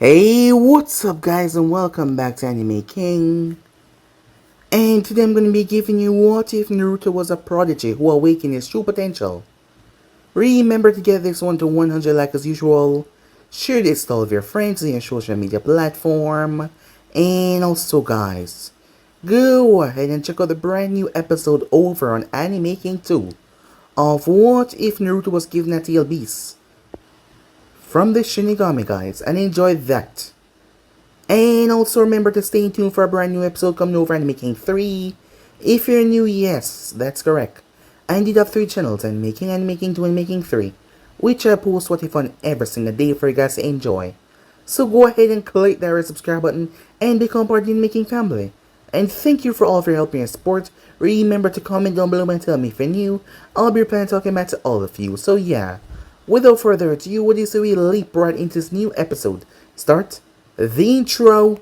Hey, what's up guys and welcome back to Anime King. And today I'm going to be giving you what if Naruto was a prodigy who awakened his true potential. Remember to get this one to 100 like as usual. Share this to all of your friends on your social media platform. And also guys, go ahead and check out the brand new episode over on Anime King 2 of What If Naruto Was Given a Tail Beast from the Shinigami guys, and enjoy that. And also remember to stay tuned for a brand new episode coming over and making 3. If you're new, yes, that's correct. I did have 3 channels, and making 2 and making 3, which I post what if on every single day for you guys to enjoy. So go ahead and click that red subscribe button and become part of the making family. And thank you for all of your help and your support. Remember to comment down below and tell me if you're new. I'll be planning talking back to all of you. So yeah, without further ado, what is we leap right into this new episode. Start the intro.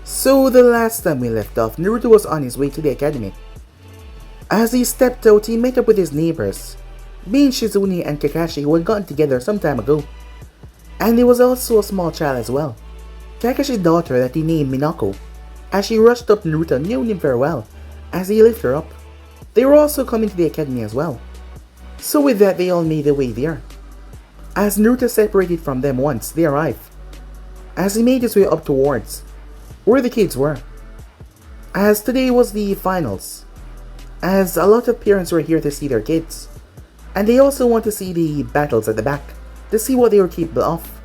So the last time we left off, Naruto was on his way to the academy. As he stepped out, he met up with his neighbors, being Shizune and Kakashi, who had gotten together some time ago. And there was also a small child as well, Kakashi's daughter that he named Minako. As she rushed up, Naruto knew him very well, as he lifted her up. They were also coming to the academy as well. So with that, they all made their way there. As Naruto separated from them once they arrived, as he made his way up towards where the kids were, as today was the finals, as a lot of parents were here to see their kids, and they also want to see the battles at the back, to see what they were capable of.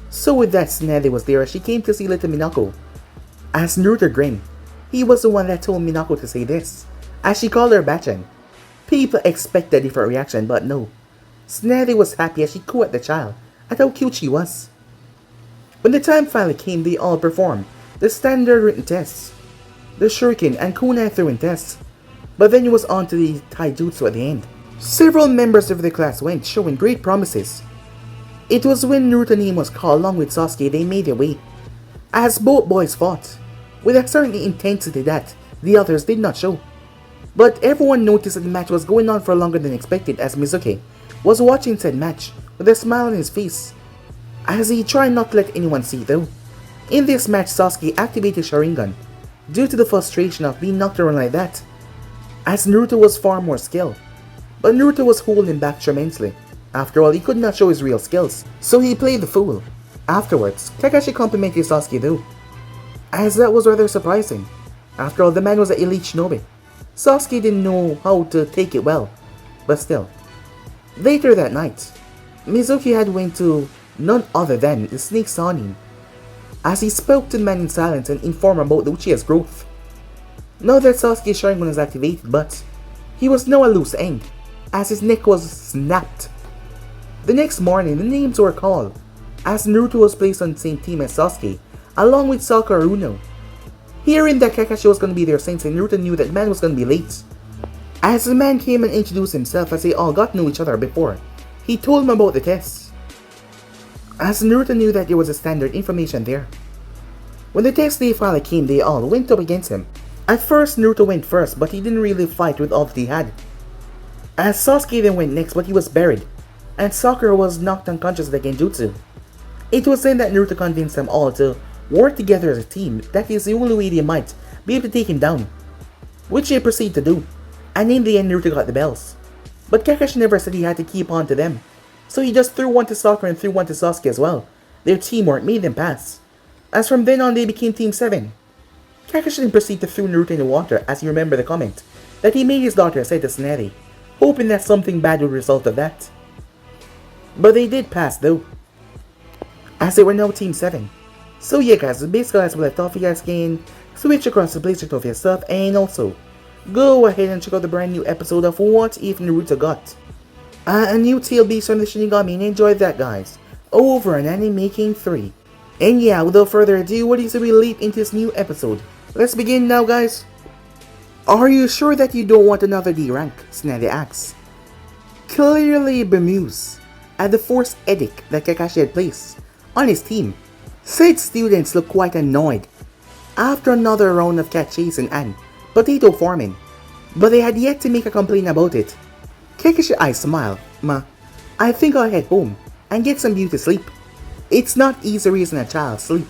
So with that, Tsunade was there as she came to see little Minako. As Naruto grinned, he was the one that told Minako to say this, as she called her Bachan. People expected a different reaction, but no. Tsunade was happy as she cooed at the child, at how cute she was. When the time finally came, they all performed the standard written tests, the shuriken and kunai throwing tests, but then it was on to the taijutsu at the end. Several members of the class went, showing great promises. It was when Naruto's name was called along with Sasuke they made their way, as both boys fought, with a certain intensity that the others did not show. But everyone noticed that the match was going on for longer than expected, as Mizuki was watching said match with a smile on his face, as he tried not to let anyone see though. In this match, Sasuke activated Sharingan due to the frustration of being knocked around like that, as Naruto was far more skilled. But Naruto was holding back tremendously. After all, he could not show his real skills, so he played the fool. Afterwards, Kakashi complimented Sasuke though, as that was rather surprising. After all, the man was an elite shinobi. Sasuke didn't know how to take it well, but still. Later that night, Mizuki had went to none other than the Snake Sanin, as he spoke to the man in silence and informed about the Uchiha's growth. Now that Sasuke's Sharingan was activated, but he was now a loose end, as his neck was snapped. The next morning, the names were called, as Naruto was placed on the same team as Sasuke, along with Sakura Uno. Hearing that Kakashi was going to be there since Naruto knew that the man was going to be late. As the man came and introduced himself as they all got to know each other before, he told him about the tests, as Naruto knew that there was a standard information there. When the test day finally came, they all went up against him. At first, Naruto went first, but he didn't really fight with all that he had. As Sasuke then went next, but he was buried, and Sakura was knocked unconscious with the genjutsu. It was then that Naruto convinced them all to work together as a team. That is the only way they might be able to take him down, which they proceeded to do, and in the end Naruto got the bells. But Kakashi never said he had to keep on to them, so he just threw one to Sakura and threw one to Sasuke as well. Their teamwork made them pass, as from then on they became Team 7. Kakashi then proceeded to throw Naruto in the water, as you remember the comment that he made his daughter say to Tsunade, hoping that something bad would result of that. But they did pass though, as they were now Team 7. So yeah guys, basically as we left off, you guys can switch across to Blazer Trophy stuff, and also go ahead and check out the brand new episode of What If Naruto Got a new tail based on the Shinigami, and enjoy that, guys, over an Anime King 3. And yeah, without further ado, what do you say we leap into this new episode? Let's begin now, guys. Are you sure that you don't want another D rank? Snazzy asks. Clearly bemused at the forced edict that Kakashi had placed on his team, said students looked quite annoyed after another round of cat chasing and potato farming, but they had yet to make a complaint about it. Kakashi's eyes smiled. I think I'll head home and get some beauty sleep. It's not easy raising a child. Sleep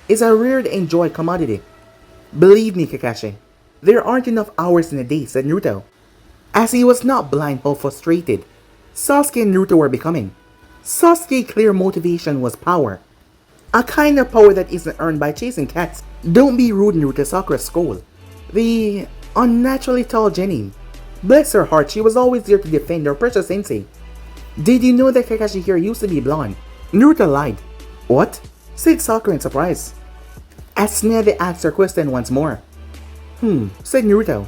is a rare and enjoyed commodity. Believe me, Kakashi, there aren't enough hours in a day, said Naruto, as he was not blind how frustrated Sasuke and Naruto were becoming. Sasuke's clear motivation was power, a kind of power that isn't earned by chasing cats. Don't be rude, Naruto, Sakura scolded the unnaturally tall Genin. Bless her heart, she was always there to defend her precious sensei. Did you know that Kakashi here used to be blonde? Naruto lied. What? Said Sakura in surprise, as Snazzy asked her question once more. Said Naruto.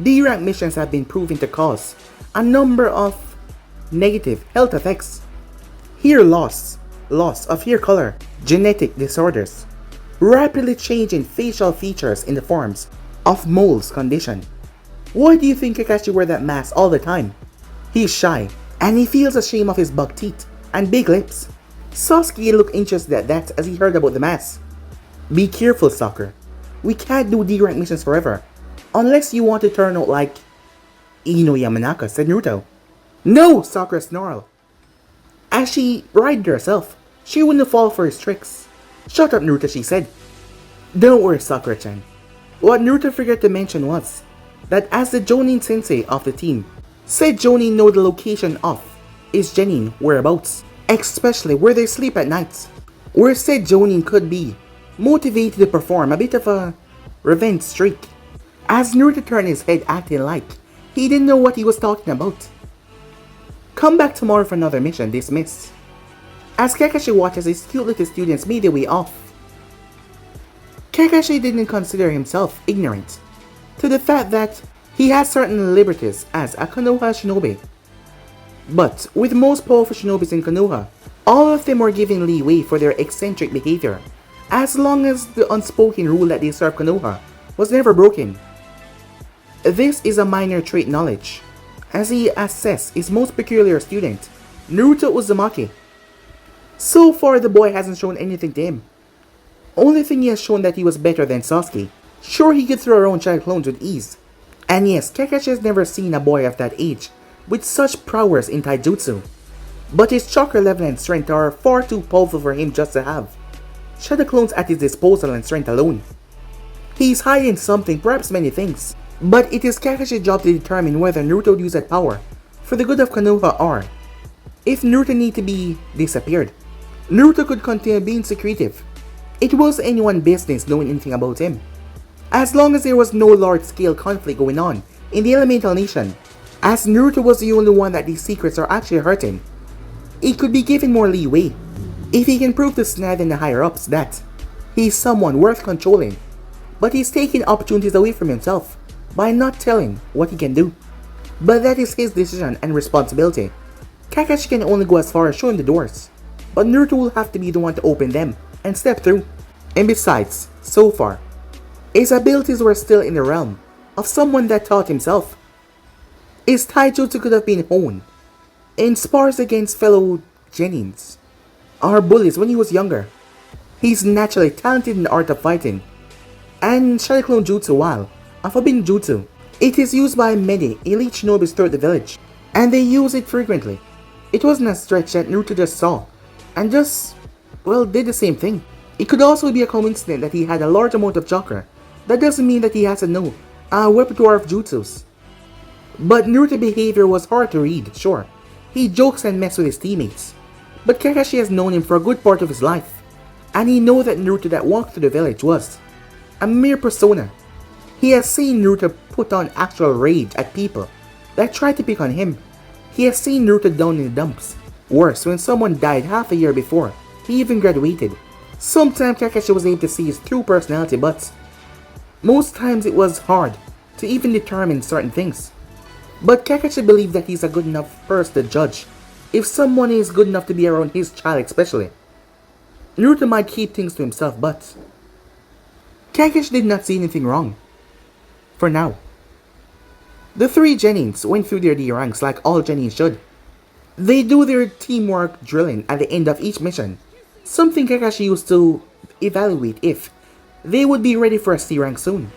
D-rank missions have been proven to cause a number of negative health effects. Hair loss of hair color, genetic disorders, rapidly changing facial features in the forms of moles condition. Why do you think Kakashi wears that mask all the time? He's shy, and he feels ashamed of his buck teeth and big lips. Sasuke looked interested at that as he heard about the mask. Be careful, Sakura. We can't do D-rank missions forever, unless you want to turn out like Ino Yamanaka, said Naruto. No, Sakura snarled, as she righted herself. She wouldn't fall for his tricks. Shut up, Naruto, she said. Don't worry, Sakura-chan. What Naruto forgot to mention was that as the Jonin sensei of the team, said Jonin know the location of is Genin whereabouts, especially where they sleep at night, where said Jonin could be motivated to perform a bit of a revenge streak. As Naruto turned his head acting like he didn't know what he was talking about. Come back tomorrow for another mission, dismissed. As Kakashi watches his cute little students made their way off. Kakashi didn't consider himself ignorant to the fact that he has certain liberties as a Konoha shinobi. But with most powerful shinobis in Konoha, all of them were given leeway for their eccentric behavior, as long as the unspoken rule that they serve Konoha was never broken. This is a minor trait knowledge, as he assessed his most peculiar student, Naruto Uzumaki. So far, the boy hasn't shown anything to him. Only thing he has shown that he was better than Sasuke. Sure, he could throw around child clones with ease. And yes, Kakashi has never seen a boy of that age with such prowess in taijutsu. But his chakra level and strength are far too powerful for him just to have shadow clones at his disposal and strength alone. He's hiding something, perhaps many things. But it is Kakashi's job to determine whether Naruto used that power for the good of Konoha or if Naruto need to be disappeared. Naruto could continue being secretive. It was anyone's business knowing anything about him, as long as there was no large-scale conflict going on in the Elemental Nation. As Naruto was the only one that these secrets are actually hurting, he could be given more leeway if he can prove to Snad and the higher-ups that he's someone worth controlling. But he's taking opportunities away from himself by not telling what he can do. But that is his decision and responsibility. Kakashi can only go as far as showing the doors, but Naruto will have to be the one to open them and step through. And besides, so far, his abilities were still in the realm of someone that taught himself. His taijutsu could have been honed in spars against fellow genins or bullies when he was younger. He's naturally talented in the art of fighting and shadow clone jutsu, while a forbidden jutsu. It is used by many elite shinobis throughout the village, and they use it frequently. It wasn't a stretch that Naruto just saw and just, well, did the same thing. It could also be a coincidence that he had a large amount of chakra. That doesn't mean that he has to know a repertoire of jutsus. But Naruto's behavior was hard to read, sure. He jokes and messes with his teammates. But Kakashi has known him for a good part of his life, and he knows that Naruto that walked through the village was a mere persona. He has seen Naruto put on actual rage at people that tried to pick on him. He has seen Naruto down in the dumps. Worse, when someone died half a year before he even graduated. Sometimes Kakashi was able to see his true personality, but Most times it was hard to even determine certain things. But Kakashi believed that he's a good enough person to judge if someone is good enough to be around his child especially. Naruto might keep things to himself, but Kakashi did not see anything wrong. For now. The three Genins went through their D ranks like all Genins should. They do their teamwork drilling at the end of each mission, something Kakashi used to evaluate if they would be ready for a C rank soon.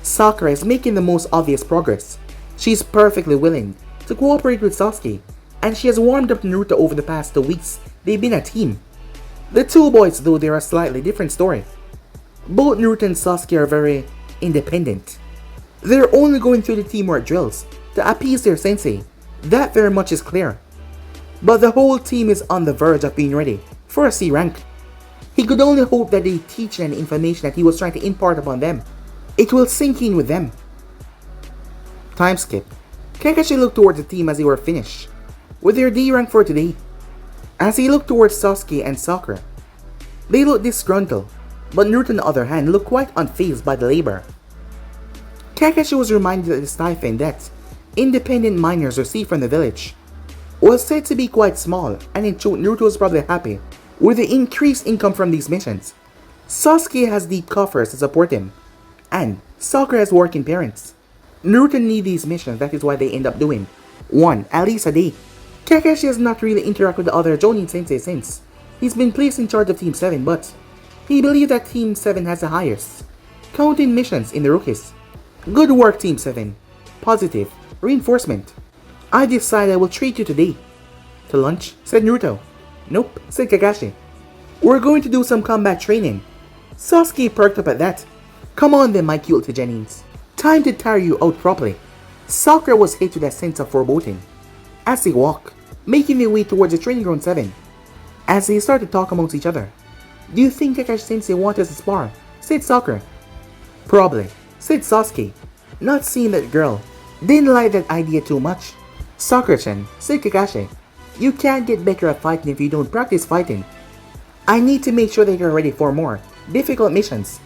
Sakura is making the most obvious progress. She's perfectly willing to cooperate with Sasuke, and she has warmed up to Naruto over the past 2 weeks they've been a team. The two boys, though, they're a slightly different story. Both Naruto and Sasuke are very independent. They're only going through the teamwork drills to appease their sensei. That very much is clear. But the whole team is on the verge of being ready for a C rank. He could only hope that the teaching and information that he was trying to impart upon them, it will sink in with them. Time skip. Kakashi looked towards the team as they were finished with their D rank for today. As he looked towards Sasuke and Sakura, they looked disgruntled, but Naruto on the other hand looked quite unfazed by the labor. Kakashi was reminded of the stipend that independent miners received from the village was said to be quite small, and in truth Naruto was probably happy with the increased income from these missions. Sasuke has deep coffers to support him, and Sakura has working parents. Naruto need these missions, that is why they end up doing one at least a day. Kakashi has not really interacted with the other Jonin sensei since he's been placed in charge of Team 7, but he believes that Team 7 has the highest counting missions in the rookies. Good work, Team 7. Positive reinforcement. I decide I will treat you today. To lunch, said Naruto. Nope, said Kakashi. We're going to do some combat training. Sasuke perked up at that. Come on then, my cute Genins. Time to tire you out properly. Sakura was hit with a sense of foreboding as they walk, making their way towards the training ground 7. As they start to talk amongst each other. Do you think Kakashi sensei wants us to spar? Said Sakura. Probably, said Sasuke, not seeing that girl. Didn't like that idea too much. Sakura-chan, said Kakashi, you can't get better at fighting if you don't practice fighting. I need to make sure that you're ready for more difficult missions.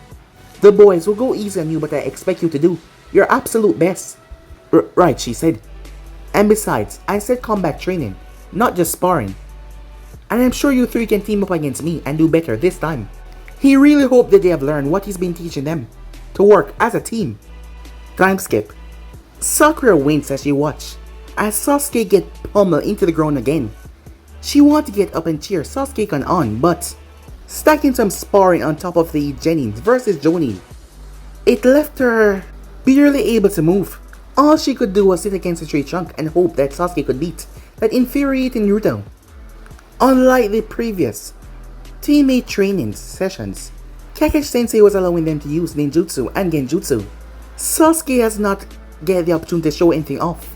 The boys will go easy on you, but I expect you to do your absolute best. Right, she said. And besides, I said combat training, not just sparring. And I'm sure you three can team up against me and do better this time. He really hoped that they have learned what he's been teaching them, to work as a team. Time skip. Sakura winks as she watched as Sasuke get pummeled into the ground again. She wanted to get up and cheer Sasuke on, but stacking some sparring on top of the Genins versus Jonin, it left her barely able to move. All she could do was sit against a tree trunk and hope that Sasuke could beat that infuriating Naruto. Unlike the previous teammate training sessions, Kakashi Sensei was allowing them to use ninjutsu and genjutsu. Sasuke has not get the opportunity to show anything off,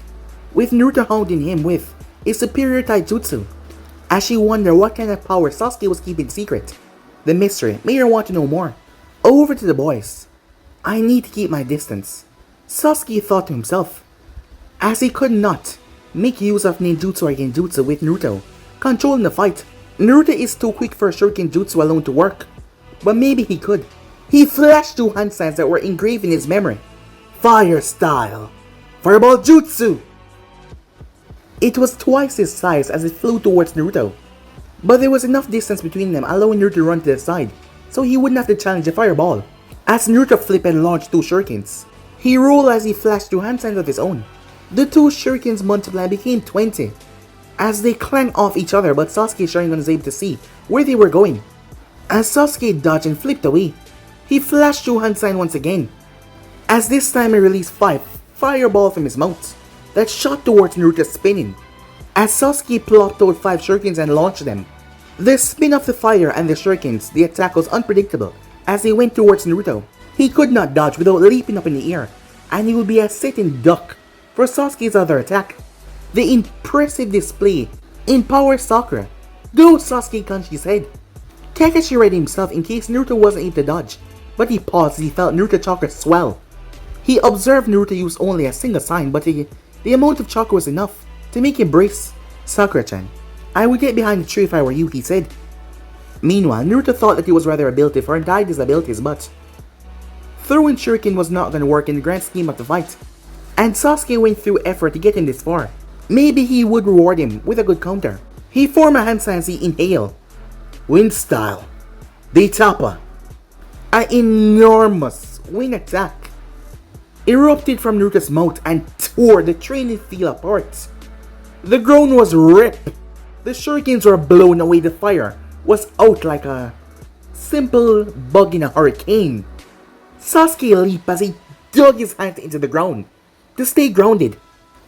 with Naruto hounding him with a superior taijutsu. As she wondered what kind of power Sasuke was keeping secret, the mystery made her want to know more. Over to the boys. I need to keep my distance, Sasuke thought to himself, as he could not make use of ninjutsu or genjutsu with Naruto controlling the fight. Naruto is too quick for shuriken jutsu alone to work, but maybe he could. He flashed 2 hand signs that were engraved in his memory. Fire style, fireball jutsu. It was twice his size as it flew towards Naruto, but there was enough distance between them allowing Naruto to run to the side, so he wouldn't have to challenge the fireball. As Naruto flipped and launched 2 shurikens, he rolled as he flashed 2 hand signs of his own. The 2 shurikens multiplied and became 20, as they clanged off each other, but Sasuke's Sharingan was able to see where they were going. As Sasuke dodged and flipped away, he flashed 2 hand signs once again, as this time he released 5 fireballs from his mouth that shot towards Naruto spinning. As Sasuke plopped out 5 shurikens and launched them, the spin of the fire and the shurikens, the attack was unpredictable as they went towards Naruto. He could not dodge without leaping up in the air, and he would be a sitting duck for Sasuke's other attack. The impressive display empowered Sakura. Go Sasuke, she said. Kakashi readied himself in case Naruto wasn't able to dodge, but he paused as he felt Naruto chakra swell. He observed Naruto use only a single sign, but the amount of chakra was enough to make him brace. Sakura-chan, I would get behind the tree if I were you, he said. Meanwhile, Naruto thought that he was rather ability for and died his abilities, but throwing shuriken was not gonna work in the grand scheme of the fight. And Sasuke went through effort to get him this far. Maybe he would reward him with a good counter. He formed a handstand as he inhaled. Wind style. De Tapa. An enormous wind attack erupted from Naruto's mouth and tore the training field apart. The ground was ripped. The shurikens were blown away. The fire was out like a simple bug in a hurricane. Sasuke leaped as he dug his hands into the ground to stay grounded.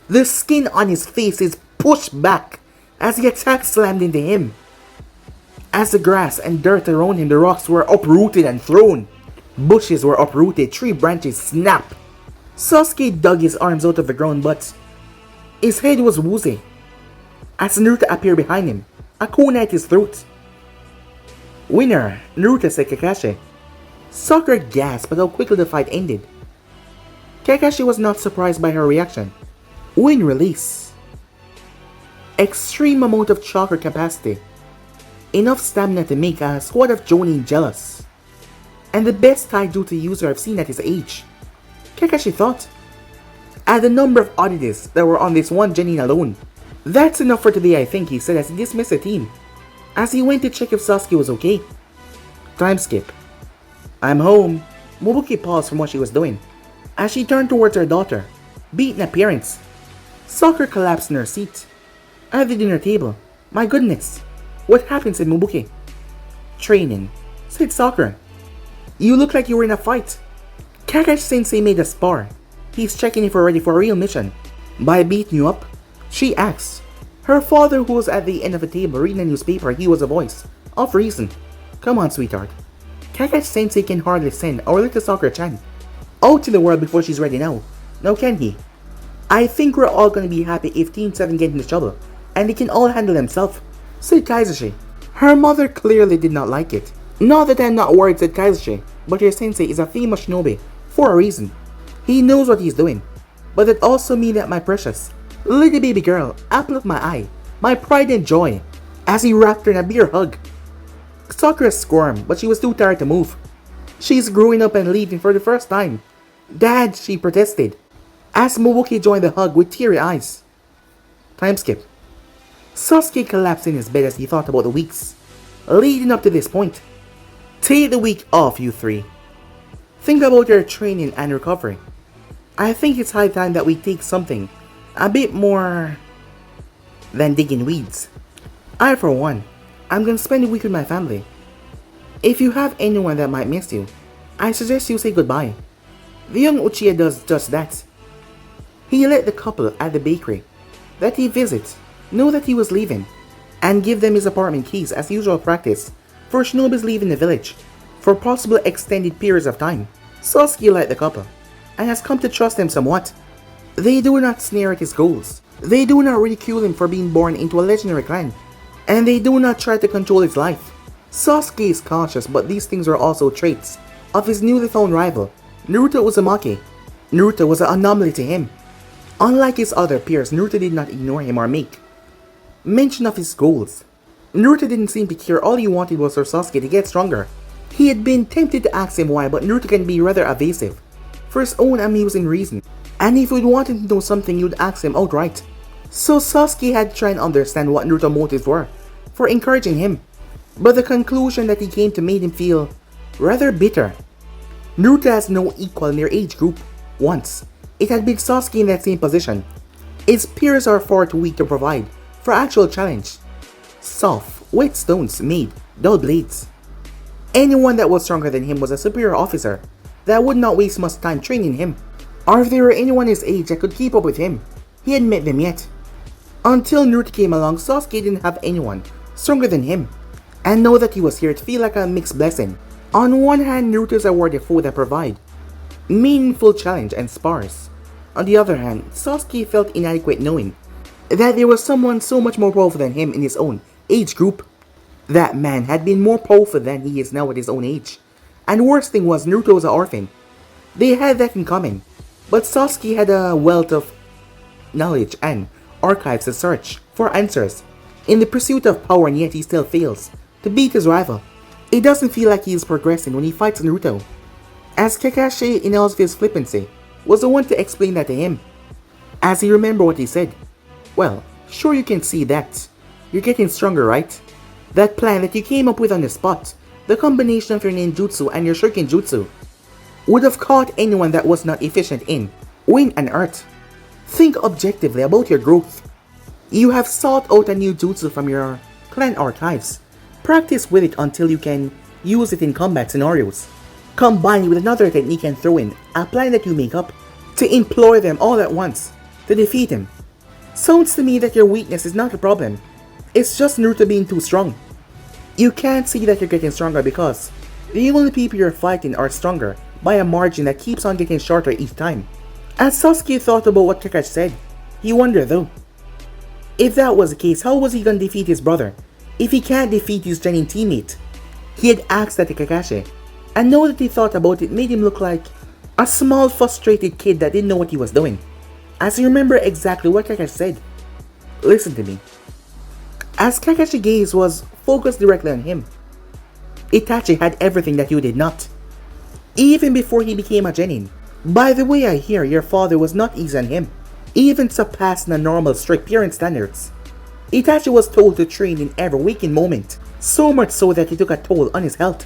The skin on his face is pushed back as the attack slammed into him. As the grass and dirt around him, the rocks were uprooted and thrown. Bushes were uprooted, tree branches snapped. Sasuke dug his arms out of the ground, but his head was woozy as Naruto appeared behind him, a kunai at his throat. Winner, Naruto, said Kakashi. Sakura gasped at how quickly the fight ended. Kakashi was not surprised by her reaction. Win release. Extreme amount of chakra capacity. Enough stamina to make a squad of Jonin jealous. And the best taijutsu user I've seen at his age. Kakashi thought. At the number of oddities that were on this one Genin alone. That's enough for today, I think, he said as he dismissed the team. As he went to check if Sasuke was okay. Time skip. I'm home. Mobuki paused from what she was doing as she turned towards her daughter, beaten appearance. Sakura collapsed in her seat at the dinner table. My goodness, what happened, said Mobuki. Training, said Sakura. You look like you were in a fight. Kakashi Sensei made a spar. He's checking if we're ready for a real mission. By beating you up? She asked. Her father, who was at the end of the table reading a newspaper, he was a voice of reason. Come on, sweetheart. Kakashi Sensei can hardly send our little Sakura-chan out to the world before she's ready now. Now can he? I think we're all gonna be happy if Team 7 get into trouble and they can all handle themselves, said Kaizashi. Her mother clearly did not like it. Not that I'm not worried, said Kaizashi, but your sensei is a famous shinobi for a reason. He knows what he's doing. But that also means that my precious little baby girl, apple of my eye, my pride and joy, as he wrapped her in a beer hug. Sakura squirmed, but she was too tired to move. She's growing up and leaving for the first time. Dad, she protested, as Mobuki joined the hug with teary eyes. Time skip. Sasuke collapsed in his bed as he thought about the weeks leading up to this point. Take the week off, you three. Think about your training and recovery. I think it's high time that we take something a bit more than digging weeds. I, for one, I'm gonna spend a week with my family. If you have anyone that might miss you, I suggest you say goodbye. The young Uchiha does just that. He let the couple at the bakery that he visits know that he was leaving and give them his apartment keys as usual practice for shinobis leaving the village for possible extended periods of time. Sasuke liked the couple and has come to trust them somewhat. They do not sneer at his goals. They do not ridicule him for being born into a legendary clan. And they do not try to control his life. Sasuke is cautious, but these things are also traits of his newly found rival, Naruto Uzumaki. Naruto was an anomaly to him. Unlike his other peers, Naruto did not ignore him or make mention of his goals. Naruto didn't seem to care. All he wanted was for Sasuke to get stronger. He had been tempted to ask him why, but Naruto can be rather evasive for his own amusing reason. And if you'd wanted to know something, you'd ask him outright. So Sasuke had to try and understand what Naruto's motives were for encouraging him. But the conclusion that he came to made him feel rather bitter. Naruto has no equal in their age group. Once, it had been Sasuke in that same position. His peers are far too weak to provide for actual challenge. Soft, wet stones made dull blades. Anyone that was stronger than him was a superior officer that would not waste much time training him. Or if there were anyone his age that could keep up with him, he hadn't met them yet. Until Naruto came along, Sasuke didn't have anyone stronger than him. And know that he was here, it feel like a mixed blessing. On one hand, Naruto is a worthy foe that provide meaningful challenge and spars. On the other hand, Sasuke felt inadequate knowing that there was someone so much more powerful than him in his own age group. That man had been more powerful than he is now at his own age. And worst thing was, Naruto was an orphan. They had that in common. But Sasuke had a wealth of knowledge and archives to search for answers in the pursuit of power, and yet he still fails to beat his rival. It doesn't feel like he is progressing when he fights Naruto. as Kakashi, in all of his flippancy, was the one to explain that to him. As he remembered what he said, "Well, sure you can see that. You're getting stronger, right? That plan that you came up with on the spot, the combination of your ninjutsu and your shuriken jutsu, would have caught anyone that was not efficient in wind and earth. Think objectively about your growth. You have sought out a new jutsu from your clan archives. Practice with it until you can use it in combat scenarios. Combine it with another technique and throw in a plan that you make up to employ them all at once to defeat him. Sounds to me that your weakness is not a problem. It's just Naruto being too strong. You can't see that you're getting stronger because the only people you're fighting are stronger by a margin that keeps on getting shorter each time." As Sasuke thought about what Kakashi said, he wondered though, if that was the case, how was he gonna defeat his brother if he can't defeat his genuine teammate? He had asked that to Kakashi, and now that he thought about it made him look like a small frustrated kid that didn't know what he was doing. As he remembered exactly what Kakashi said, "Listen to me." As Kakashi's gaze was focused directly on him, Itachi had everything that you did not, even before he became a genin. By the way I hear, your father was not easy on him, even surpassing the normal strict parent standards. Itachi was told to train in every waking moment, so much so that it took a toll on his health.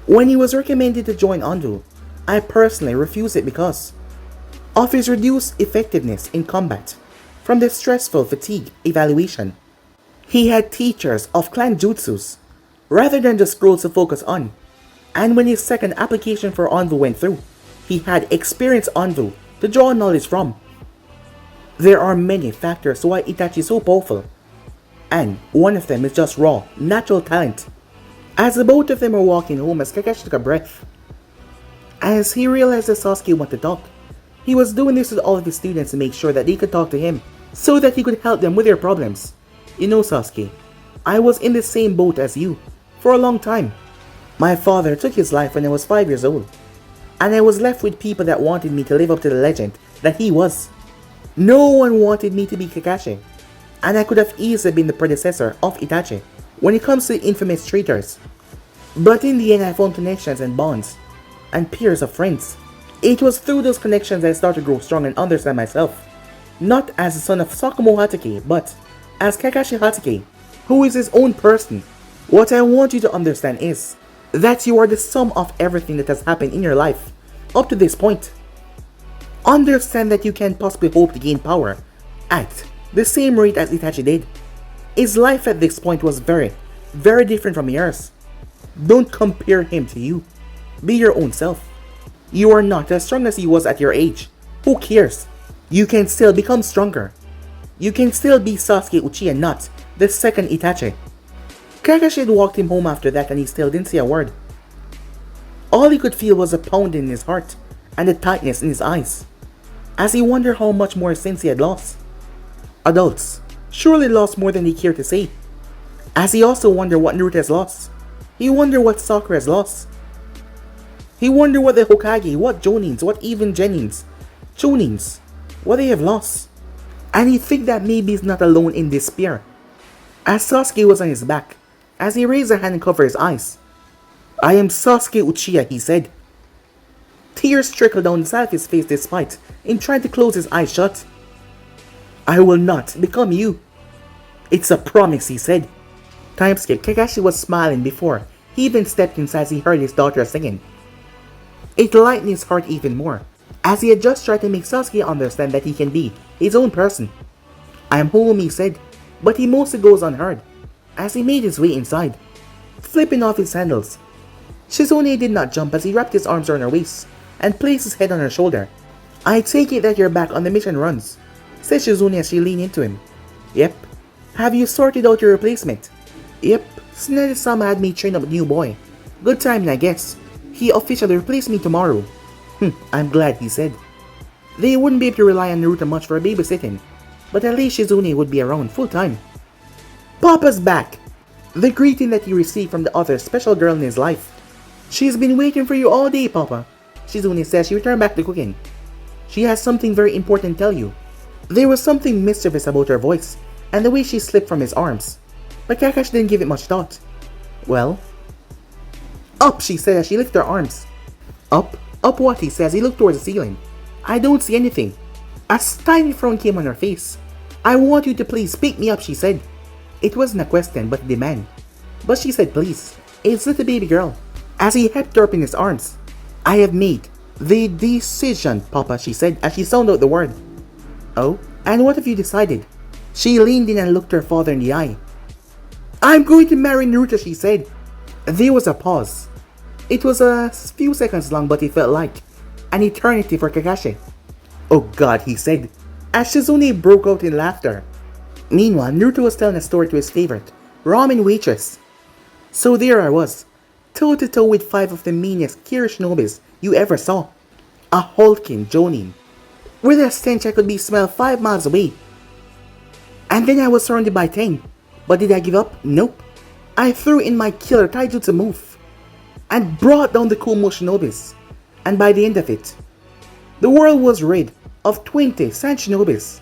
When he was recommended to join Ando, I personally refused it because of his reduced effectiveness in combat from the stressful fatigue evaluation. He had teachers of clan jutsus rather than just scrolls to focus on, and when his second application for Anvu went through, he had experienced Anvu to draw knowledge from. There are many factors to why Itachi is so powerful, and one of them is just raw, natural talent. As the both of them were walking home, as Kakashi took a breath, as he realized that Sasuke wanted to talk, he was doing this with all of his students to make sure that they could talk to him, so that he could help them with their problems. "You know, Sasuke, I was in the same boat as you for a long time. My father took his life when I was 5 years old, and I was left with people that wanted me to live up to the legend that he was. No one wanted me to be Kakashi, and I could have easily been the predecessor of Itachi when it comes to the infamous traitors. But in the end I found connections and bonds, and peers of friends. It was through those connections I started to grow strong and understand myself, not as the son of Sakumo Hatake, but as Kakashi Hatake, who is his own person. What I want you to understand is that you are the sum of everything that has happened in your life up to this point. Understand that you can't possibly hope to gain power at the same rate as Itachi did. His life at this point was very, very different from yours. Don't compare him to you. Be your own self. You are not as strong as he was at your age. Who cares? You can still become stronger. You can still be Sasuke Uchiha, not the second Itachi." Kakashi had walked him home after that, and he still didn't say a word. All he could feel was a pounding in his heart and a tightness in his eyes, as he wondered how much more since he had lost. Adults surely lost more than they care to say, as he also wondered what Naruto has lost. He wondered what Sakura has lost. He wondered what the Hokage, what Jonins, what even Genins, Chunins, what they have lost. And he think that maybe he's not alone in despair. As Sasuke was on his back, as he raised a hand and covered his eyes. "I am Sasuke Uchiha," he said. Tears trickled down the side of his face despite him trying to close his eyes shut. "I will not become you. It's a promise," he said. Time skip. Kakashi was smiling before he even stepped inside as he heard his daughter singing. It lightened his heart even more, as he had just tried to make Sasuke understand that he can be his own person. "I am home," he said, but he mostly goes unheard, as he made his way inside, flipping off his sandals. Shizune did not jump as he wrapped his arms around her waist and placed his head on her shoulder. "I take it that you're back on the mission runs," said Shizune as she leaned into him. "Yep." "Have you sorted out your replacement?" "Yep. Tsunade-sama had me train up a new boy. Good timing, I guess. He officially replaced me tomorrow." "I'm glad," he said. They wouldn't be able to rely on Naruto much for babysitting, but at least Shizune would be around full time. "Papa's back!" The greeting that he received from the other special girl in his life. "She's been waiting for you all day, Papa," Shizune says she returned back to cooking. "She has something very important to tell you." There was something mischievous about her voice and the way she slipped from his arms, but Kakashi didn't give it much thought. "Well?" "Up," she said as she lifted her arms. "Up?" Up what, he says. He looked towards the ceiling. I don't see anything. A tiny frown came on her face. I want you to please pick me up, she said. It wasn't a question, but a demand. But she said please. It's little baby girl. As he helped her up in his arms. I have made the decision, Papa, she said as she sounded out the word. Oh, and what have you decided? She leaned in and looked her father in the eye. I'm going to marry Naruto, she said. There was a pause. It was a few seconds long, but it felt like an eternity for Kakashi. Oh God, he said, as Shizune broke out in laughter. Meanwhile, Naruto was telling a story to his favorite, ramen waitress. So there I was, toe to toe with 5 of the meanest Kira shinobis you ever saw. A hulking Jonin. With a stench I could be smelled 5 miles away. And then I was surrounded by 10. But did I give up? Nope. I threw in my killer taijutsu move and brought down the Kumo shinobis. And by the end of it, the world was rid of 20 Sand shinobis.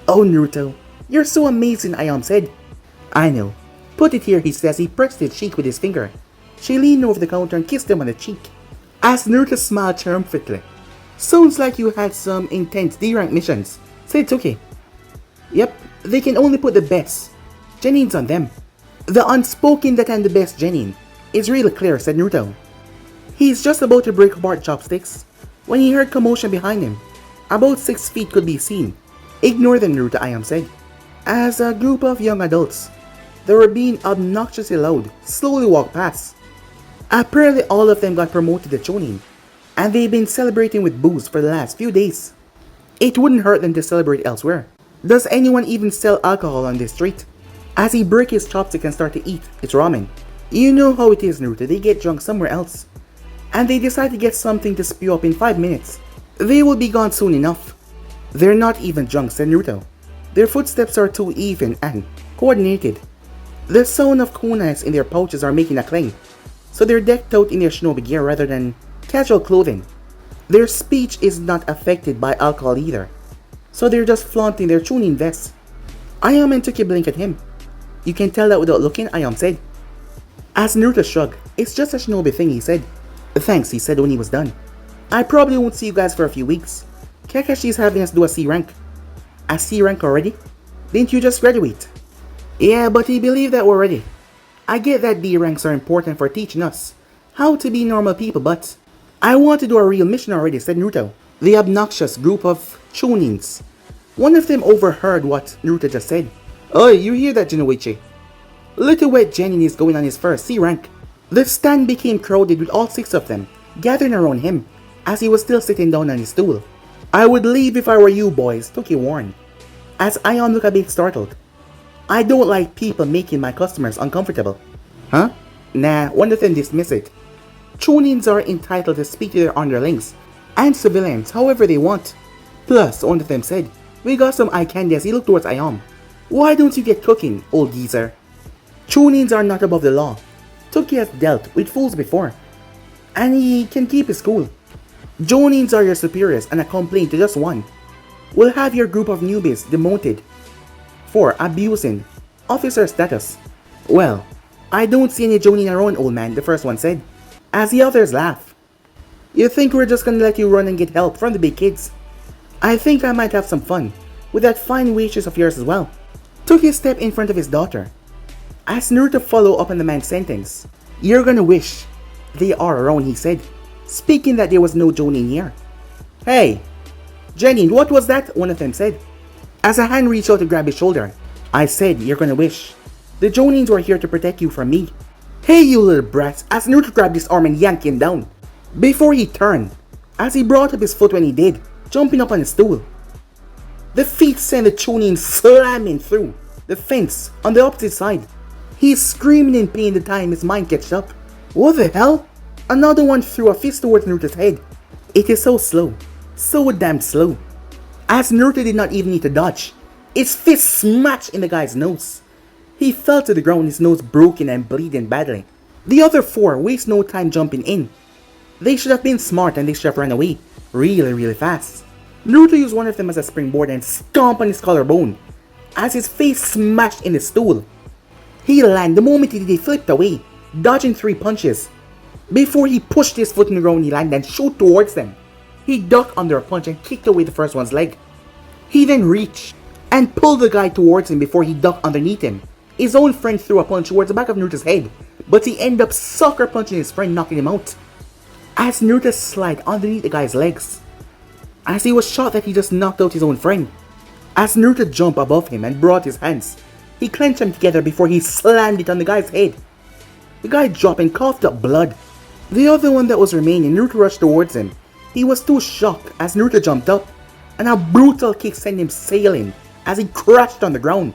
Oh Naruto, you're so amazing, Ayam said. I know. Put it here, he says. He pressed his cheek with his finger. She leaned over the counter and kissed him on the cheek. As Naruto smiled triumphantly. Sounds like you had some intense D-rank missions, said Toki. Yep, they can only put the best Genins on them. The unspoken that I'm the best Genin is really clear, said Naruto. He's just about to break apart chopsticks when he heard commotion behind him. About 6 feet could be seen. Ignore them, Naruto, Ayam said. As a group of young adults, they were being obnoxiously loud, slowly walked past. Apparently all of them got promoted to Chunin, and they've been celebrating with booze for the last few days. It wouldn't hurt them to celebrate elsewhere. Does anyone even sell alcohol on this street? As he broke his chopstick and started to eat its ramen. You know how it is, Naruto, they get drunk somewhere else. And they decide to get something to spew up in 5 minutes. They will be gone soon enough. They're not even drunk, said Naruto. Their footsteps are too even and coordinated. The sound of kunais in their pouches are making a clang, so they're decked out in their shinobi gear rather than casual clothing. Their speech is not affected by alcohol either, so they're just flaunting their Chunin vests. Ayam and Toki blink at him. You can tell that without looking, Ayam said. As Naruto shrugged, it's just a shinobi thing, he said. Thanks, he said when he was done. I probably won't see you guys for a few weeks. Kakashi's having us do a C rank. A C rank already? Didn't you just graduate? Yeah, but he believed that we're ready. I get that D ranks are important for teaching us how to be normal people, but I want to do a real mission already, said Naruto. The obnoxious group of Chunins. One of them overheard what Naruto just said. Oh, you hear that, Jinoichi? Little Wet Genin is going on his first C rank. The stand became crowded with all 6 of them gathering around him as he was still sitting down on his stool. I would leave if I were you boys, Toki warned. As Aion looked a bit startled. I don't like people making my customers uncomfortable. Huh? Nah, one of them dismissed it. Chunins are entitled to speak to their underlings and civilians however they want. Plus, one of them said, we got some eye candy as he looked towards Ayam. Why don't you get cooking, old geezer? Chunins are not above the law. Toki has dealt with fools before, and he can keep his cool. Jonins are your superiors and a complaint to just one. We'll have your group of newbies demoted for abusing officer status. Well, I don't see any Jonin around, old man, the first one said, as the others laugh. You think we're just gonna let you run and get help from the big kids? I think I might have some fun with that fine waitress of yours as well. Took a step in front of his daughter. As Naruto followed up on the man's sentence. You're gonna wish they are around, he said, speaking that there was no Jonin here. Hey, Genin, what was that? One of them said, as a hand reached out to grab his shoulder. I said you're gonna wish the Jonins were here to protect you from me. Hey, you little brats, as Naruto grabbed his arm and yanked him down. Before he turned, as he brought up his foot when he did, jumping up on his stool. The feet sent the Chunin slamming through the fence on the opposite side. He's screaming in pain the time his mind catches up. What the hell? Another one threw a fist towards Naruto's head. It is so slow. So damn slow. As Naruto did not even need to dodge, his fist smashed in the guy's nose. He fell to the ground, his nose broken and bleeding badly. The other 4 waste no time jumping in. They should have been smart and they should have run away really fast. Naruto used one of them as a springboard and stomped on his collarbone as his face smashed in the stool. He landed the moment he did, he flipped away, dodging 3 punches. Before he pushed his foot in the ground, he landed and shot towards them. He ducked under a punch and kicked away the first one's leg. He then reached and pulled the guy towards him before he ducked underneath him. His own friend threw a punch towards the back of Naruto's head, but he ended up sucker punching his friend, knocking him out. As Naruto slid underneath the guy's legs, as he was shot that he just knocked out his own friend. As Naruto jumped above him and brought his hands, he clenched them together before he slammed it on the guy's head. The guy dropped and coughed up blood. The other one that was remaining, Naruto rushed towards him. He was too shocked as Naruto jumped up, and a brutal kick sent him sailing as he crashed on the ground.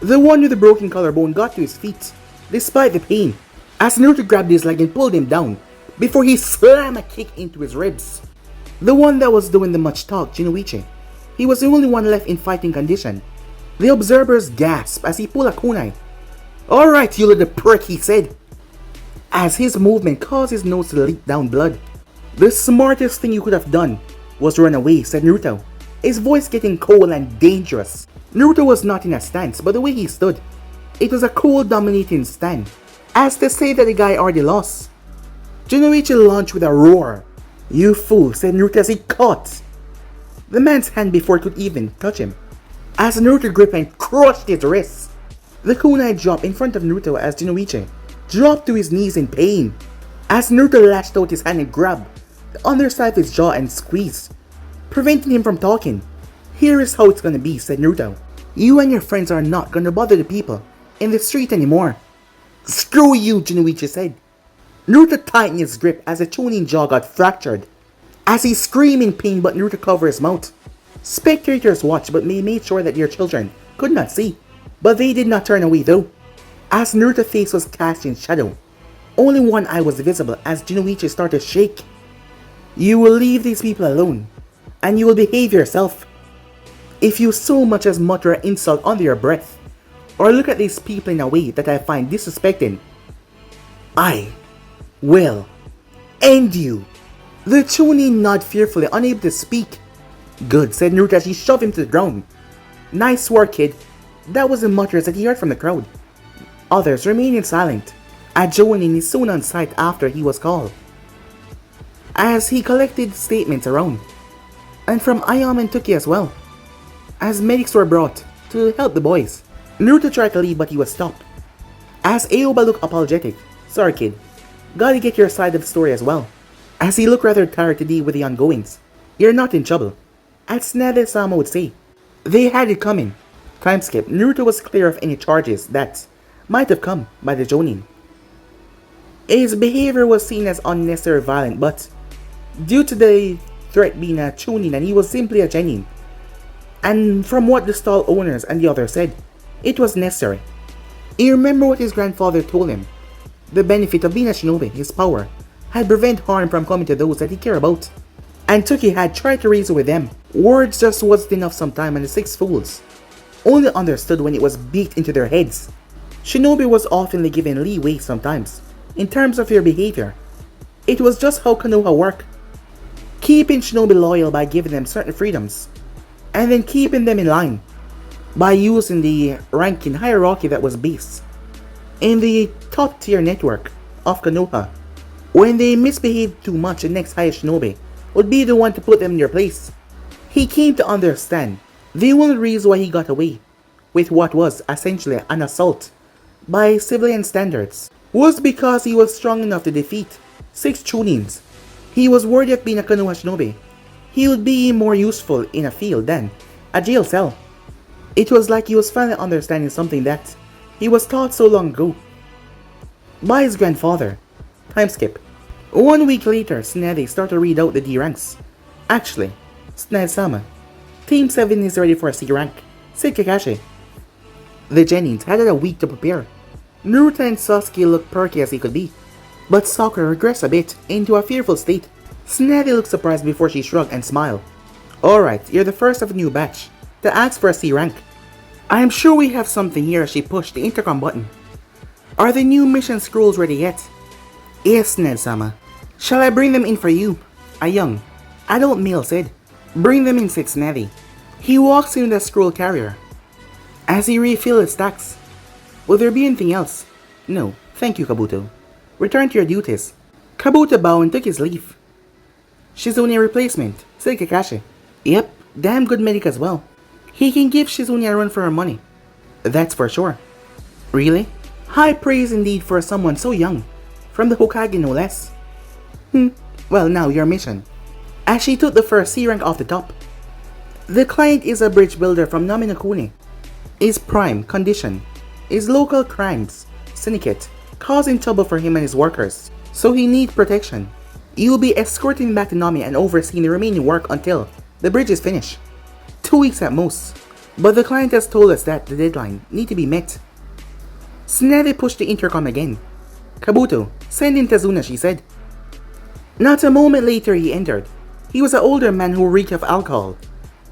The one with the broken collarbone got to his feet, despite the pain, as Naruto grabbed his leg and pulled him down, before he slammed a kick into his ribs. The one that was doing the much talk, Shinoichi. He was the only one left in fighting condition. The observers gasped as he pulled a kunai. "Alright, you little prick," he said, as his movement caused his nose to leak down blood. "The smartest thing you could have done was run away," said Naruto, his voice getting cold and dangerous. Naruto was not in a stance, but the way he stood, it was a cool dominating stand, as to say that the guy already lost. Shinoichi launched with a roar. "You fool," said Naruto as he caught the man's hand before it could even touch him. As Naruto gripped and crushed his wrists, the kunai dropped in front of Naruto as Shinoichi dropped to his knees in pain. As Naruto lashed out his hand and grabbed the underside of his jaw and squeezed, preventing him from talking. "Here is how it's gonna be," said Naruto. "You and your friends are not gonna bother the people in the street anymore." "Screw you," Shinoichi said. Naruto tightened his grip as the Chunin jaw got fractured. As he screamed in pain, but Naruto covered his mouth. Spectators watched, but they made sure that their children could not see. But they did not turn away though. As Naruto's face was cast in shadow, only one eye was visible as Shinoichi started to shake. "You will leave these people alone, and you will behave yourself. If you so much as mutter an insult under your breath, or look at these people in a way that I find disrespecting, I will end you." The Chunin nodded fearfully, unable to speak. "Good," said Naruto as he shoved him to the ground. "Nice work, kid." That was the mutters that he heard from the crowd. Others remaining silent. A Jonin is soon on sight after he was called, as he collected statements around, and from Ayame and Tuki as well, as medics were brought to help the boys. Naruto tried to leave but he was stopped, as Aoba looked apologetic. "Sorry kid, gotta get your side of the story as well," as he looked rather tired to deal with the ongoings. "You're not in trouble," as Tsunade-sama would say. They had it coming. Time skip. Naruto was clear of any charges that might have come by the Jonin. His behavior was seen as unnecessary violent, but due to the threat being a Chunin, and he was simply a genin. And from what the stall owners and the others said, it was necessary. He remembered what his grandfather told him. The benefit of being a shinobi, his power, had prevented harm from coming to those that he cared about. And Tuki had tried to reason with them. Words just wasn't enough sometime, and the six fools only understood when it was beat into their heads. Shinobi was often given leeway sometimes, in terms of their behavior. It was just how Konoha worked. Keeping shinobi loyal by giving them certain freedoms, and then keeping them in line by using the ranking hierarchy that was based in the top tier network of Konoha. When they misbehaved too much, the next highest shinobi would be the one to put them in their place. He came to understand the only reason why he got away with what was essentially an assault by civilian standards was because he was strong enough to defeat 6 Chunins. He was worthy of being a Konoha shinobi. He would be more useful in a field than a jail cell. It was like he was finally understanding something that he was taught so long ago by his grandfather. Time skip. 1 week later, Tsunade started to read out the D ranks. "Actually, Tsunade-sama, Team 7 is ready for a C rank," said Kakashi. The Genins had a week to prepare. Naruto and Sasuke looked perky as he could be, but Sakura regressed a bit into a fearful state. Tsunade looked surprised before she shrugged and smiled. "Alright, you're the first of a new batch to ask for a C rank. I am sure we have something here," as she pushed the intercom button. "Are the new mission scrolls ready yet?" "Yes, Tsunade-sama. Shall I bring them in for you?" a young adult male said. "Bring them in," said Tsunade. He walks in with a scroll carrier as he refilled his stacks. "Will there be anything else?" "No, thank you, Kabuto. Return to your duties." Kabuto bowed and took his leave. Shizune a replacement, said Kakashi. Yep, damn good medic as well. He can give Shizune a run for her money. That's for sure. Really? High praise indeed for someone so young. From the Hokage no less. Well, now your mission. As she took the first C rank off the top. The client is a bridge builder from Naminokuni. His prime condition is local crimes syndicate causing trouble for him and his workers, so he needs protection. You will be escorting back to Nami and overseeing the remaining work until the bridge is finished. 2 weeks at most, but the client has told us that the deadline need to be met. Tsunade pushed the intercom again. Kabuto, send in Tazuna, she said. Not a moment later he entered. He was an older man who reeked of alcohol,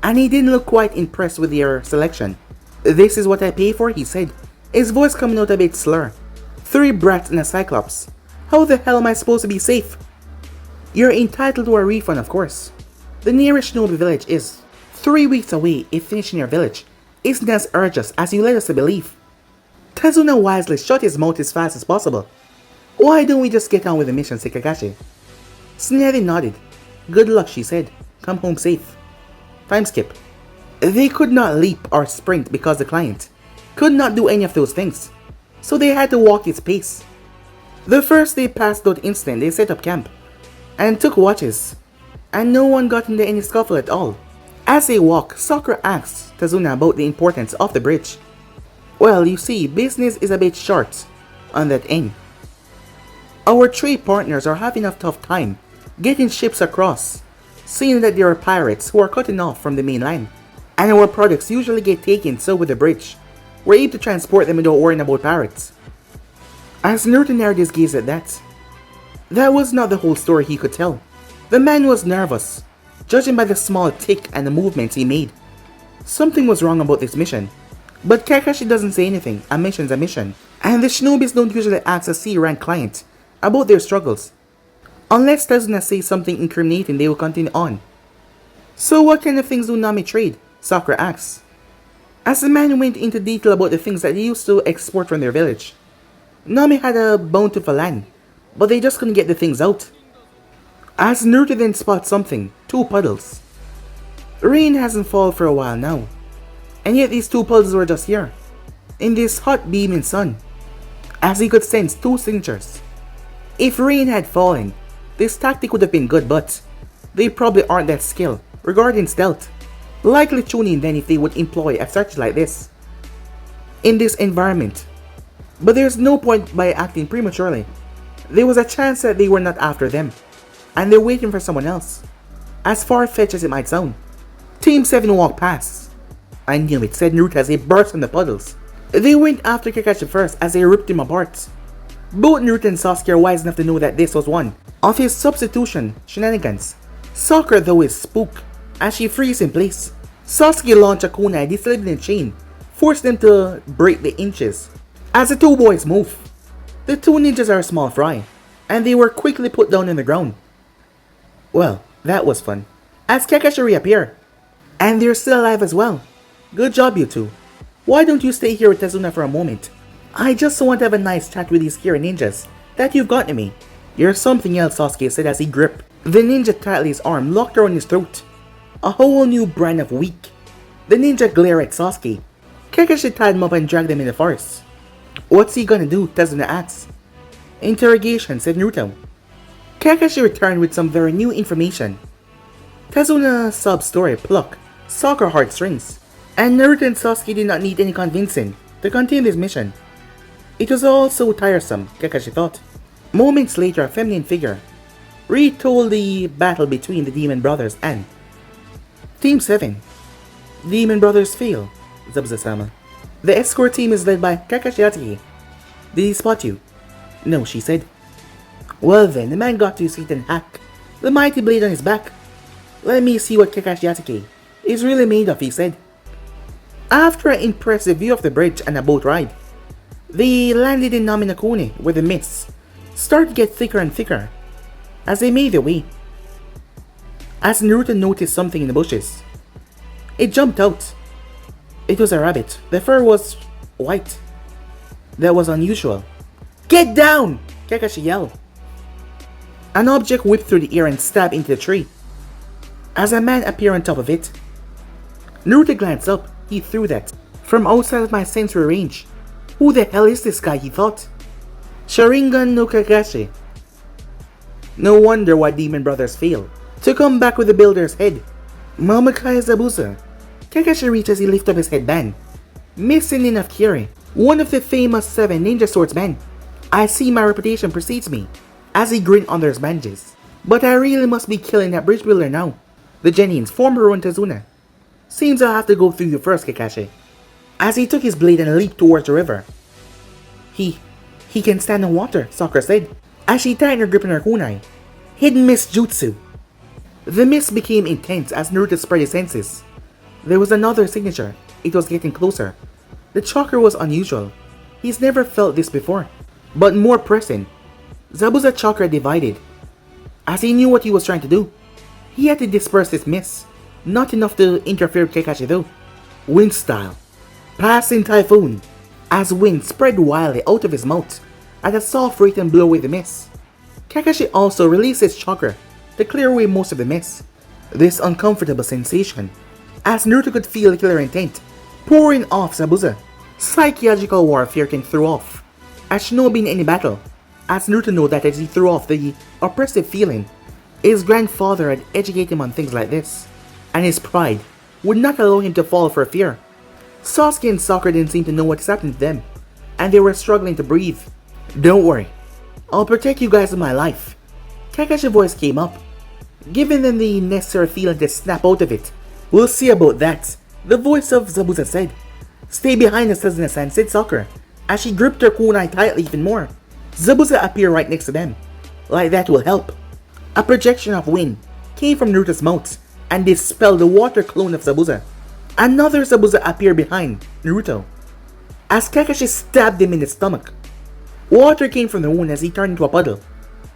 and he didn't look quite impressed with their selection. This is what I pay for, he said, his voice coming out a bit slur. 3 brats and a cyclops. How the hell am I supposed to be safe? You're entitled to a refund, of course. The nearest shinobi village is 3 weeks away if finishing your village isn't as urgent as you led us to believe. Tazuna wisely shut his mouth as fast as possible. Why don't we just get on with the mission, said Kakashi. Tsunade nodded. Good luck, she said. Come home safe. Time skip. They could not leap or sprint because the client could not do any of those things, so they had to walk its pace. The first day past that incident, they set up camp and took watches, and no one got into any scuffle at all. As they walked, Sakura asked Tazuna about the importance of the bridge. Well, you see, business is a bit short on that end. Our trade partners are having a tough time getting ships across, seeing that there are pirates who are cutting off from the mainland, and our products usually get taken, so with the bridge, we're able to transport them without worrying about pirates. As Naruto narrated gazed at that was not the whole story he could tell. The man was nervous, judging by the small tick and the movements he made. Something was wrong about this mission. But Kakashi doesn't say anything, a mission's a mission, and the shinobis don't usually ask a C-rank client about their struggles. Unless Tazuna says something incriminating, they will continue on. So what kind of things do Nami trade? Sakura asks. As the man went into detail about the things that they used to export from their village. Nami had a bountiful land, but they just couldn't get the things out. As Naruto then spots something, 2 puddles. Rain hasn't fallen for a while now, and yet these 2 puddles were just here, in this hot beaming sun, as he could sense 2 signatures. If rain had fallen, this tactic would have been good, but they probably aren't that skilled regarding stealth. Likely tune in then if they would employ a strategy like this in this environment. But there's no point by acting prematurely. There was a chance that they were not after them, and they're waiting for someone else. As far-fetched as it might sound. Team 7 walked past. I knew it, said Naruto as they burst from the puddles. They went after Kakashi first as they ripped him apart. Both Naruto and Sasuke are wise enough to know that this was one of his substitution shenanigans. Sakura though is spooked as she frees in place. Sasuke launched a kunai disabling chain, forced them to break the inches. As the 2 boys move, the 2 ninjas are a small fry, and they were quickly put down on the ground. Well, that was fun. As Kakashi reappeared, and they're still alive as well. Good job, you 2. Why don't you stay here with Tazuna for a moment? I just want to have a nice chat with these Kira ninjas that you've got to me. You're something else, Sasuke said as he gripped the ninja tightly his arm, locked around his throat. A whole new brand of weak. The ninja glared at Sasuke. Kakashi tied him up and dragged him in the forest. What's he gonna do? Tazuna asked. Interrogation, said Naruto. Kakashi returned with some very new information. Tazuna's sub-story plucked Sakura heartstrings, and Naruto and Sasuke did not need any convincing to continue this mission. It was all so tiresome, Kakashi thought. Moments later, a feminine figure retold the battle between the Demon Brothers and Team 7. Demon Brothers fail, Zabuza-sama. The escort team is led by Kakashi Hatake. Did he spot you? No, she said. Well then, the man got to his feet and hacked the mighty blade on his back. Let me see what Kakashi Hatake is really made of, he said. After an impressive view of the bridge and a boat ride, they landed in Naminokuni, where the mists started to get thicker and thicker as they made their way. As Naruto noticed something in the bushes, it jumped out. It was a rabbit. The fur was white. That was unusual. Get down! Kakashi yelled. An object whipped through the air and stabbed into the tree. As a man appeared on top of it, Naruto glanced up. He threw that. From outside of my sensory range. Who the hell is this guy, he thought. Sharingan no Kakashi. No wonder why Demon Brothers fail. To come back with the builder's head. Mamakai Zabuza. Kakashi reached as he lifted up his headband. Missing enough Kiri, one of the famous 7 ninja swordsmen. I see my reputation precedes me. As he grinned under his bandages. But I really must be killing that bridge builder now. The Genin's former Ron Tazuna. Seems I'll have to go through you first, Kakashi. As he took his blade and leaped towards the river. He can stand on water, Sakura said, as she tightened her grip on her kunai. Hidden mist jutsu. The mist became intense as Naruto spread his senses. There was another signature. It was getting closer. The chakra was unusual. He's never felt this before. But more pressing. Zabuza chakra divided. As he knew what he was trying to do, he had to disperse his mist. Not enough to interfere with Kakashi though. Wind style. Passing typhoon. As wind spread wildly out of his mouth at a soft rate and blew away the mist. Kakashi also released his chakra to clear away most of the mist. This uncomfortable sensation, as Naruto could feel the killer intent pouring off Zabuza. Psychological warfare can throw off as shinobi in any battle, as Naruto knew that as he threw off the oppressive feeling, his grandfather had educated him on things like this, and his pride would not allow him to fall for fear. Sasuke and Sakura didn't seem to know what's happening to them, and they were struggling to breathe. Don't worry, I'll protect you guys with my life. Kakashi's voice came up, giving them the necessary feeling to snap out of it. We'll see about that, the voice of Zabuza said. Stay behind us, Tazuna-san, said Sakura, as she gripped her kunai tightly even more. Zabuza appeared right next to them. Like that will help. A projection of wind came from Naruto's mouth and dispelled the water clone of Zabuza. Another Zabuza appeared behind Naruto, as Kakashi stabbed him in the stomach. Water came from the wound as he turned into a puddle.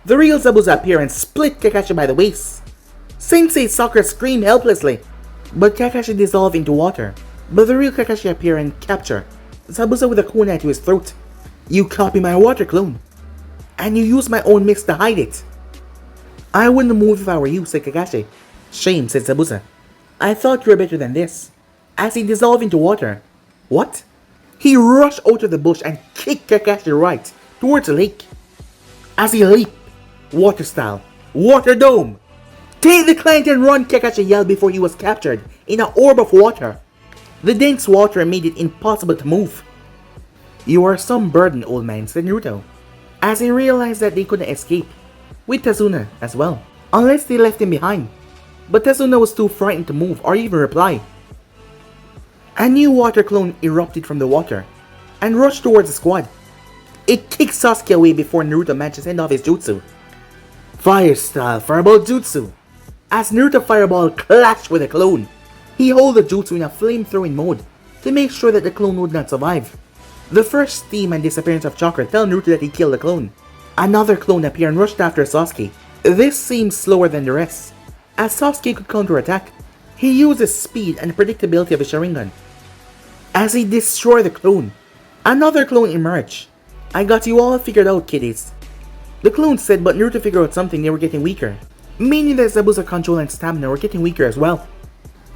The real Zabuza appeared and split Kakashi by the waist. Sensei Sakura screamed helplessly, but Kakashi dissolved into water. But the real Kakashi appeared and captured Zabuza with a kunai to his throat. You copy my water clone, and you use my own mist to hide it. I wouldn't move if I were you, said Kakashi. Shame, said Zabuza. I thought you were better than this. As he dissolved into water. What? He rushed out of the bush and kicked Kakashi right towards the lake. As he leaped, water style, water dome. Take the client and run, Kakashi yelled before he was captured in an orb of water. The dense water made it impossible to move. You are some burden, old man, said Naruto, as he realized that they couldn't escape, with Tazuna as well, unless they left him behind. But Tazuna was too frightened to move or even reply. A new water clone erupted from the water and rushed towards the squad. It kicked Sasuke away before Naruto managed to send off his jutsu. Fire style fireball jutsu. As Naruto fireball clashed with the clone, he held the jutsu in a flame-throwing mode to make sure that the clone would not survive. The first steam and disappearance of chakra tell Naruto that he killed the clone. Another clone appeared and rushed after Sasuke. This seemed slower than the rest, as Sasuke could counterattack. He used the speed and predictability of his Sharingan. As he destroyed the clone, another clone emerged. I got you all figured out, kiddies. The clone said, but Naruto figured out something. They were getting weaker, meaning that Zabuza's control and stamina were getting weaker as well.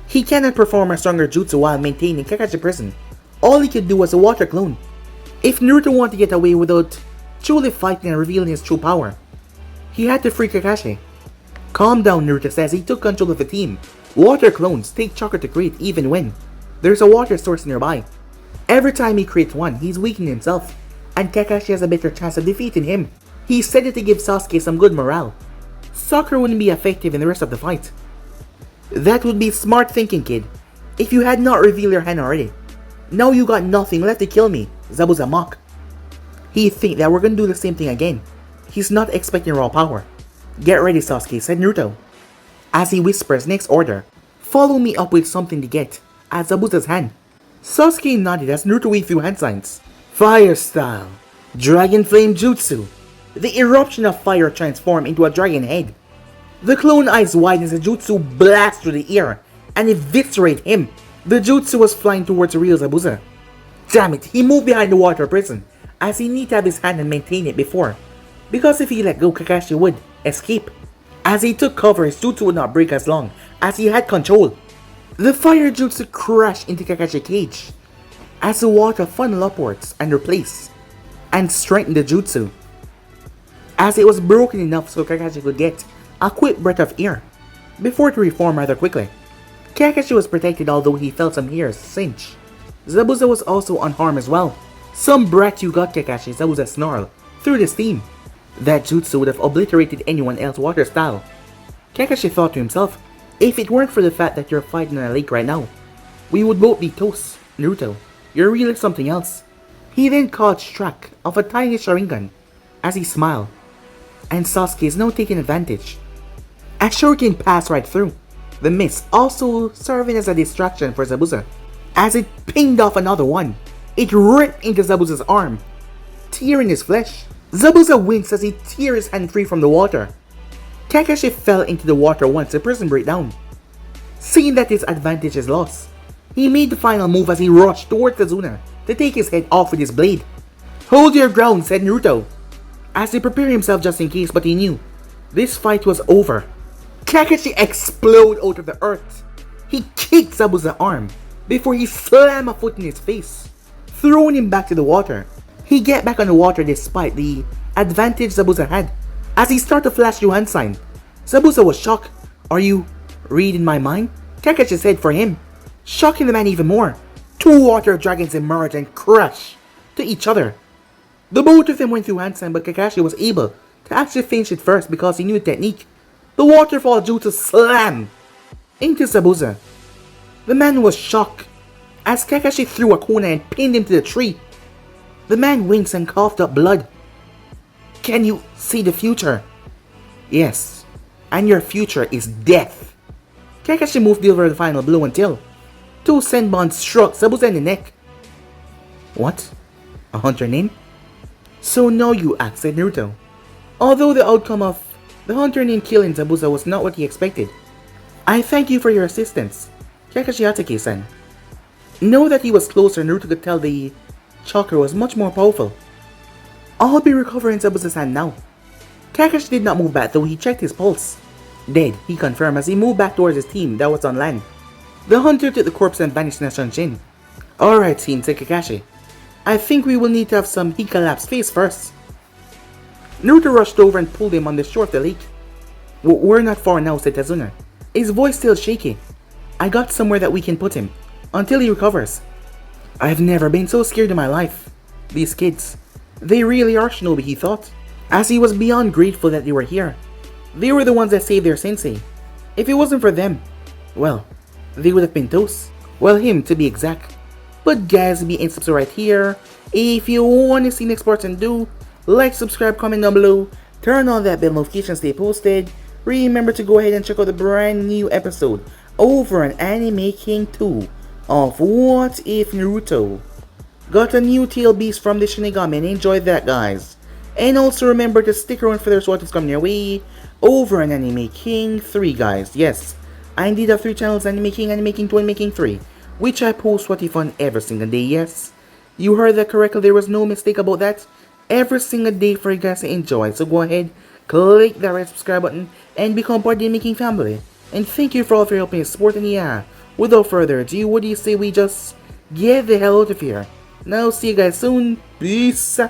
He cannot perform a stronger jutsu while maintaining Kakashi prison. All he could do was a water clone. If Naruto wanted to get away without truly fighting and revealing his true power, he had to free Kakashi. Calm down, Naruto says. He took control of the team. Water clones take chakra to create even when there's a water source nearby. Every time he creates one, he's weakening himself, and Kakashi has a better chance of defeating him. He said it to give Sasuke some good morale. Sakura wouldn't be effective in the rest of the fight. That would be smart thinking, kid, if you had not revealed your hand already. Now you got nothing left to kill me, Zabuza mocked. He think that we're gonna do the same thing again. He's not expecting raw power. Get ready, Sasuke, said Naruto, as he whispers next order. Follow me up with something to get at Zabuza's hand. Sasuke nodded as Naruto waved few hand signs. Fire style. Dragon flame jutsu. The eruption of fire transformed into a dragon head. The clone eyes widen as the jutsu blasts through the air and eviscerate him. The jutsu was flying towards the real Zabuza. Damn it, he moved behind the water prison as he needed to have his hand and maintain it before. Because if he let go, Kakashi would. escape. As he took cover, his jutsu would not break as long as he had control. The fire jutsu crashed into Kakashi's cage as the water funneled upwards and replaced and strengthened the jutsu, as it was broken enough so Kakashi could get a quick breath of air before to reform rather quickly. Kakashi was protected although he felt some hairs cinch. Zabuza was also unharmed as well. Some brat you got, Kakashi, Zabuza snarled through the steam. That jutsu would have obliterated anyone else's water style. Kakashi thought to himself, if it weren't for the fact that you're fighting in a lake right now, we would both be toast. Naruto, you're really something else. He then caught track of a tiny Sharingan as he smiled, and Sasuke is now taking advantage. A shuriken passed right through the mist, also serving as a distraction for Zabuza. As it pinged off another one, it ripped into Zabuza's arm, tearing his flesh. Zabuza winced as he tear his hand free from the water. Kakashi fell into the water once the prison break down. Seeing that his advantage is lost, he made the final move as he rushed towards Tazuna to take his head off with his blade. Hold your ground, said Naruto, as he prepared himself just in case, but he knew this fight was over. Kakashi exploded out of the earth. He kicked Zabuza's arm before he slammed a foot in his face, throwing him back to the water. He get back on the water despite the advantage Zabuza had. As he started to flash your hand sign, Zabuza was shocked. Are you reading my mind? Kakashi said for him, shocking the man even more. Two water dragons emerged and crashed to each other. The both of them went through hand sign, but Kakashi was able to actually finish it first because he knew the technique. The waterfall jutsu slammed into Zabuza. The man was shocked as Kakashi threw a kuna and pinned him to the tree. The man winced and coughed up blood. Can you see the future? Yes, and your future is death. Kakashi moved over the final blow until two senbons struck Zabuza in the neck. What? A hunter name? So now you act, said Naruto. Although the outcome of the hunter name killing Zabuza was not what he expected. I thank you for your assistance, Kakashi Hatake-san. Now that he was closer, Naruto could tell the chakra was much more powerful. I'll be recovering Zabuza's hand now. Kakashi did not move back though he checked his pulse. Dead, he confirmed as he moved back towards his team that was on land. The hunter took the corpse and vanished in a Shanshin. Alright team, said Kakashi. I think we will need to have some Hikalap's face first. Naruto rushed over and pulled him on the shore of the lake. We're not far now, said Tazuna, his voice still shaky. I got somewhere that we can put him until he recovers. I've never been so scared in my life. These kids, they really are shinobi, he thought, as he was beyond grateful that they were here. They were the ones that saved their sensei. If it wasn't for them, well, they would have been toast. Well, him to be exact. But guys, be in subscribe right here. If you want to see next part and do, like, subscribe, comment down below, turn on that bell notification, stay posted. Remember to go ahead and check out the brand new episode over on Anime King 2 of What If Naruto. Got a new tail beast from the Shinigami and enjoy that, guys. And also remember to stick around for there's what is coming your way over on Anime King 3, guys. Yes, I indeed have 3 channels, Anime King 2, Anime King 3, which I post what if on every single day. Yes, you heard that correctly, there was no mistake about that. Every single day for you guys to enjoy. So go ahead, click that red subscribe button and become part of the Anime King family. And thank you for all of your help and support. And yeah, without further ado, what do you say we just get the hell out of here? Now see you guys soon. Peace.